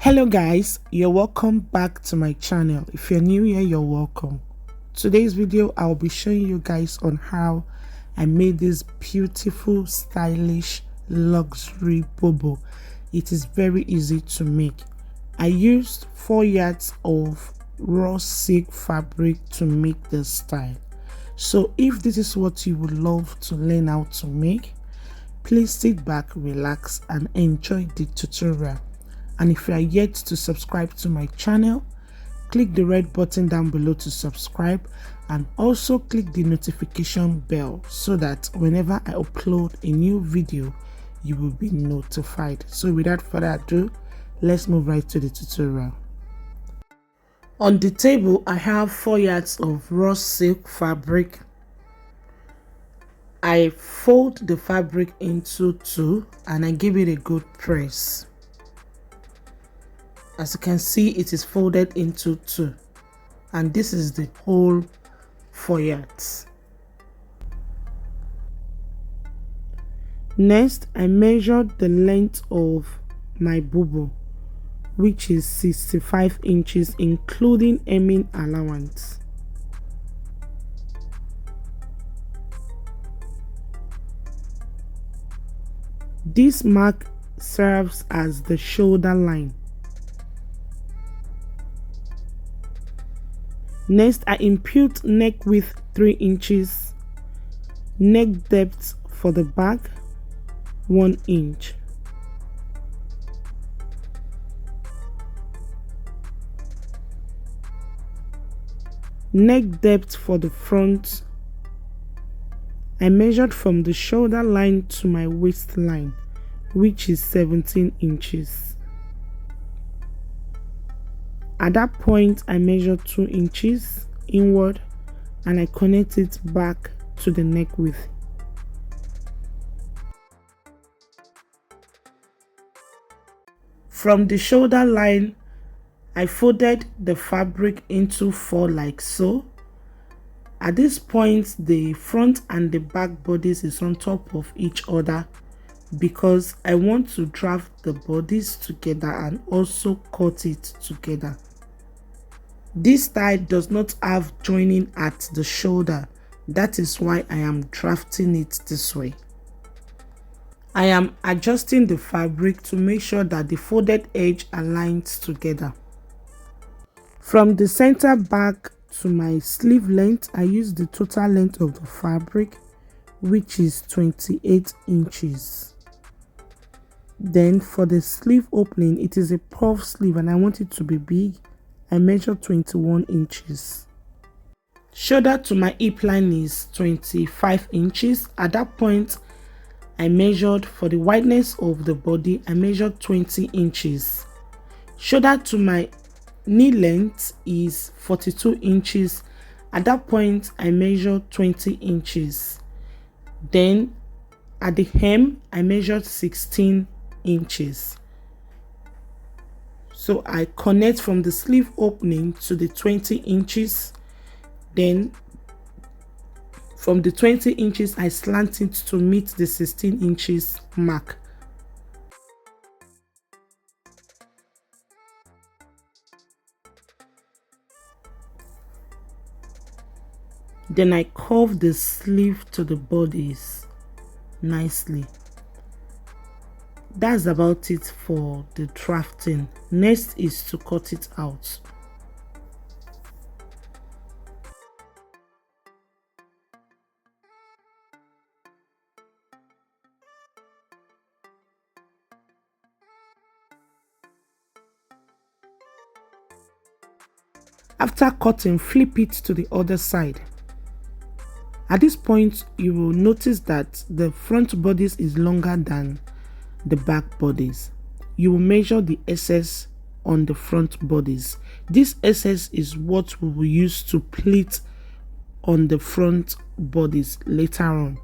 Hello guys, you're welcome back to my channel. If you're new here, you're welcome. Today's video I'll be showing you guys on how I made this beautiful stylish luxury bobo. It is very easy to make. I used 4 yards of raw silk fabric to make this style. So if this is what you would love to learn how to make, please sit back, relax and enjoy the tutorial. And if you are yet to subscribe to my channel, click the red button down below to subscribe and also click the notification bell so that whenever I upload a new video, you will be notified. So without further ado, let's move right to the tutorial. On the table, I have 4 yards of raw silk fabric. I fold the fabric into two and I give it a good press. As you can see, it is folded into two, and this is the whole 4 yards. Next, I measured the length of my boubou, which is 65 inches including hemming allowance. This mark serves as the shoulder line. Next, I impute neck width 3 inches, neck depth for the back 1 inch. Neck depth for the front, I measured from the shoulder line to my waistline, which is 17 inches. At that point, I measured 2 inches inward and I connect it back to the neck width. From the shoulder line, I folded the fabric into 4 like so. At this point, the front and the back bodies is on top of each other because I want to draft the bodies together and also cut it together. This style does not have joining at the shoulder. That is why I am drafting it this way. I am adjusting the fabric to make sure that the folded edge aligns together. From the center back to my sleeve length, I use the total length of the fabric, which is 28 inches. Then for the sleeve opening, it is a puff sleeve and I want it to be big. I measure 21 inches. Shoulder to my hip line is 25 inches. At that point, I measured for the wideness of the body, I measured 20 inches. Shoulder to my knee length is 42 inches. At that point, I measured 20 inches. Then at the hem, I measured 16 inches. So I connect from the sleeve opening to the 20 inches. Then from the 20 inches, I slant it to meet the 16 inches mark. Then I curve the sleeve to the bodies nicely. That's about it for the drafting. Next is to cut it out. After cutting, flip it to the other side. At this point, you will notice that the front bodies is longer than the back bodies. You will measure the excess on the front bodies. This excess is what we will use to pleat on the front bodies later on.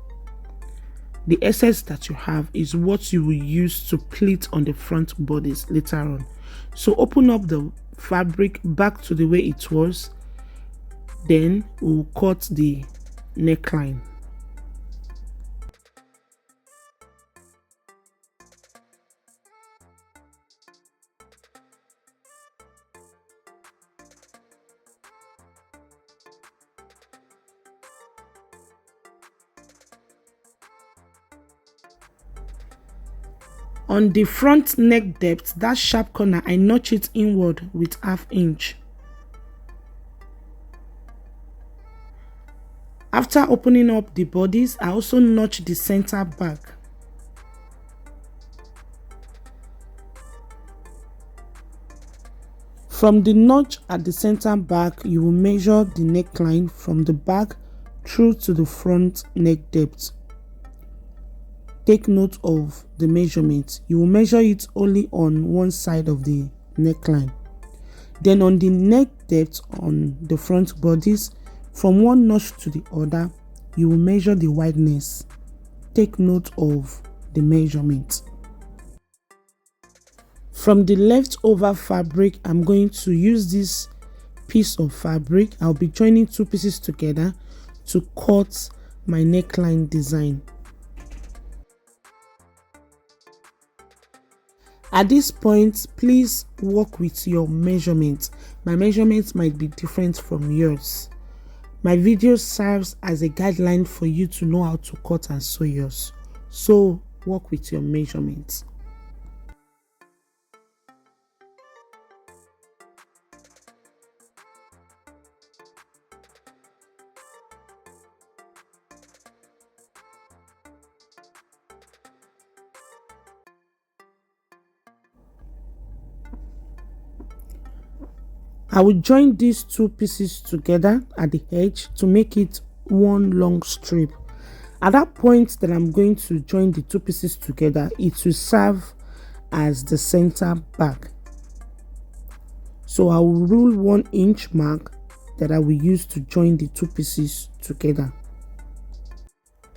The excess that you have is what you will use to pleat on the front bodies later on. So open up the fabric back to the way it was. Then we'll cut the neckline. On the front neck depth, that sharp corner, I notch it inward with 1/2 inch. After opening up the bodice, I also notch the center back. From the notch at the center back, you will measure the neckline from the back through to the front neck depth. Take note of the measurement. You will measure it only on one side of the neckline. Then on the neck depth on the front bodice, from one notch to the other, you will measure the wideness. Take note of the measurement. From the leftover fabric, I'm going to use this piece of fabric. I'll be joining 2 pieces together to cut my neckline design. At this point, please work with your measurements. My measurements might be different from yours. My video serves as a guideline for you to know how to cut and sew yours. So work with your measurements. I will join these 2 pieces together at the edge to make it one long strip. At that point that I'm going to join the 2 pieces together, it will serve as the center back. So I will rule 1 inch mark that I will use to join the 2 pieces together.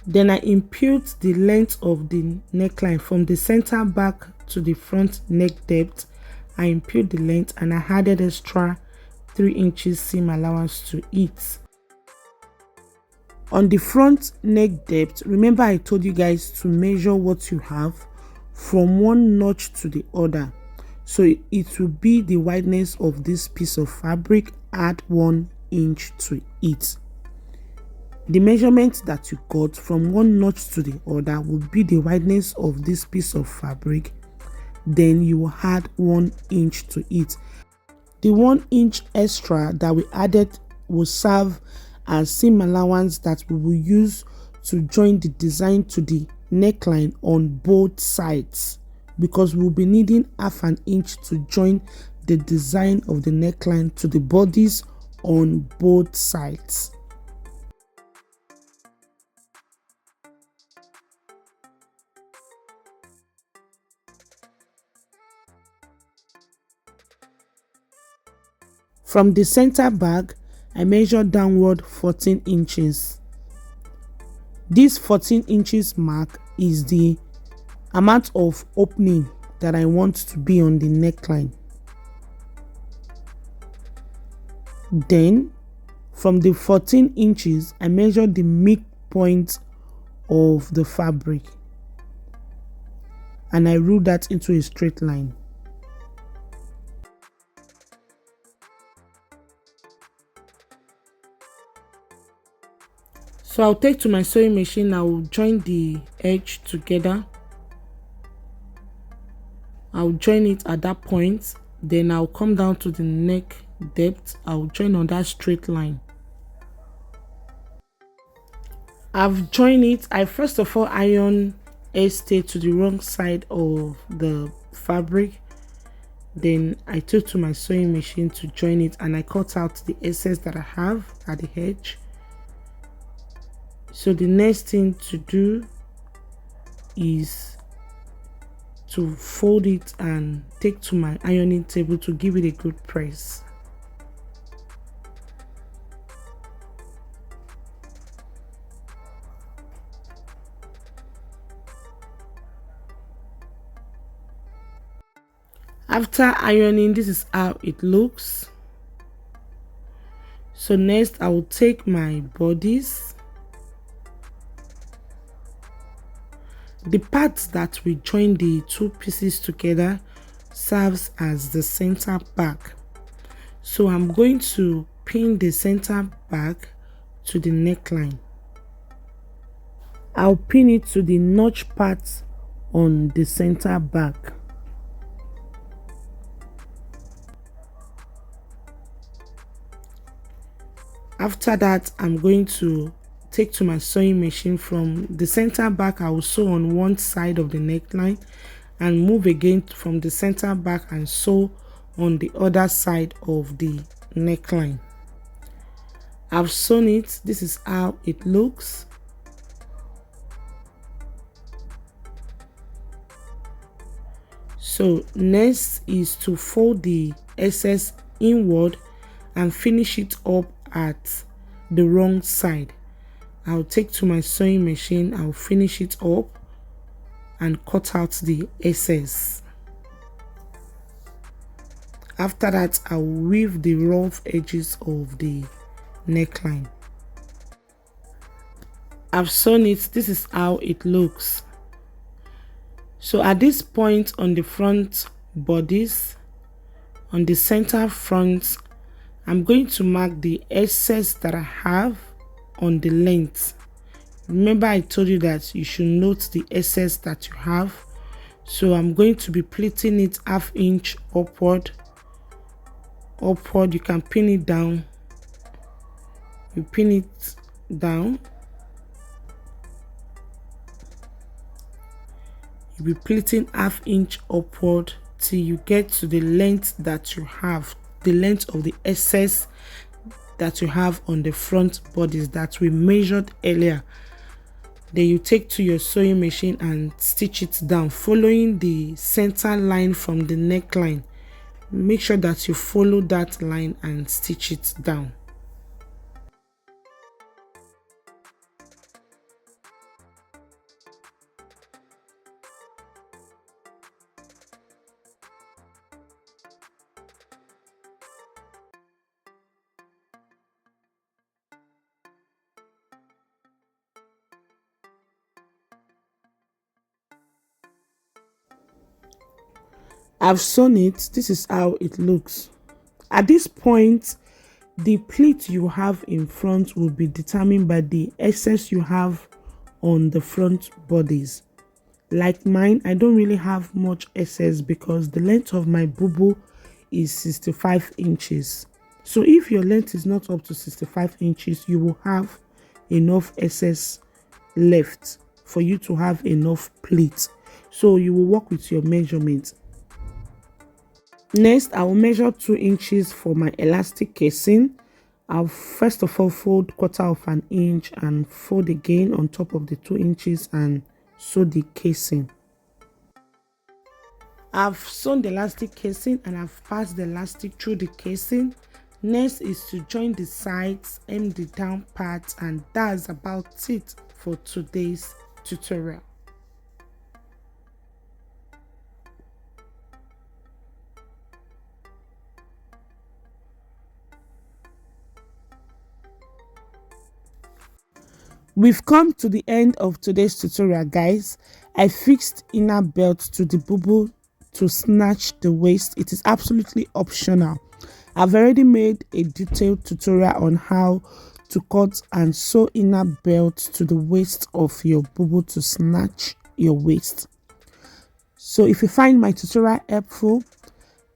Then I impute the length of the neckline from the center back to the front neck depth. I impute the length and I added extra 3 inches seam allowance to it. On the front neck depth, remember I told you guys to measure what you have from one notch to the other. So it will be the wideness of this piece of fabric, add 1 inch to it. The measurement that you got from one notch to the other will be the wideness of this piece of fabric. Then you will add 1 inch to it. The 1 inch extra that we added will serve as seam allowance that we will use to join the design to the neckline on both sides, because we'll be needing 1/2 inch to join the design of the neckline to the bodies on both sides. From the center back, I measure downward 14 inches. This 14 inches mark is the amount of opening that I want to be on the neckline. Then from the 14 inches, I measure the midpoint of the fabric and I rule that into a straight line. So I'll take to my sewing machine, I will join the edge together. I'll join it at that point, then I'll come down to the neck depth, I'll join on that straight line. I've joined it. I first of all iron a stay to the wrong side of the fabric, then I took to my sewing machine to join it and I cut out the excess that I have at the edge. So the next thing to do is to fold it and take to my ironing table to give it a good press. After ironing, this is how it looks. So next I will take my bodice. The part that we join the 2 pieces together serves as the center back. So I'm going to pin the center back to the neckline. I'll pin it to the notch part on the center back. After that, I'm going to take to my sewing machine. From the center back, I will sew on one side of the neckline and move again from the center back and sew on the other side of the neckline. I've sewn it. This is how it looks. So next is to fold the excess inward and finish it up at the wrong side. I'll take to my sewing machine, I'll finish it up and cut out the excess. After that, I'll weave the rough edges of the neckline. I've sewn it. This is how it looks. So at this point on the front bodies, on the center front, I'm going to mark the excess that I have on the length. Remember, I told you that you should note the excess that you have. So I'm going to be pleating it 1/2 inch upward. You can pin it down. You pin it down. You'll be pleating 1/2 inch upward till you get to the length that you have, the length of the excess that you have on the front bodies that we measured earlier. Then you take to your sewing machine and stitch it down, following the center line from the neckline. Make sure that you follow that line and stitch it down. I've sewn it. This is how it looks. At this point, the pleat you have in front will be determined by the excess you have on the front bodies. Like mine, I don't really have much excess because the length of my boubou is 65 inches. So if your length is not up to 65 inches, you will have enough excess left for you to have enough pleat. So you will work with your measurement. Next, I will measure 2 inches for my elastic casing. I'll first of all fold 1/4 inch and fold again on top of the 2 inches and sew the casing. I've sewn the elastic casing and I've passed the elastic through the casing. Next is to join the sides, hem the down part, and that's about it for today's tutorial. We've come to the end of today's tutorial, guys. I fixed inner belt to the boubou to snatch the waist. It is absolutely optional. I've already made a detailed tutorial on how to cut and sew inner belt to the waist of your boubou to snatch your waist. So if you find my tutorial helpful,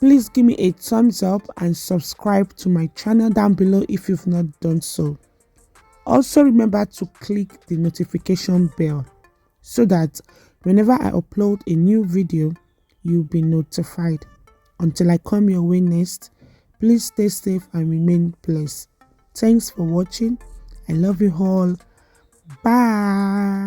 please give me a thumbs up and subscribe to my channel down below if you've not done so. Also remember to click the notification bell so that whenever I upload a new video, you'll be notified. Until I come your way next, please stay safe and remain blessed. Thanks for watching. I love you all. Bye.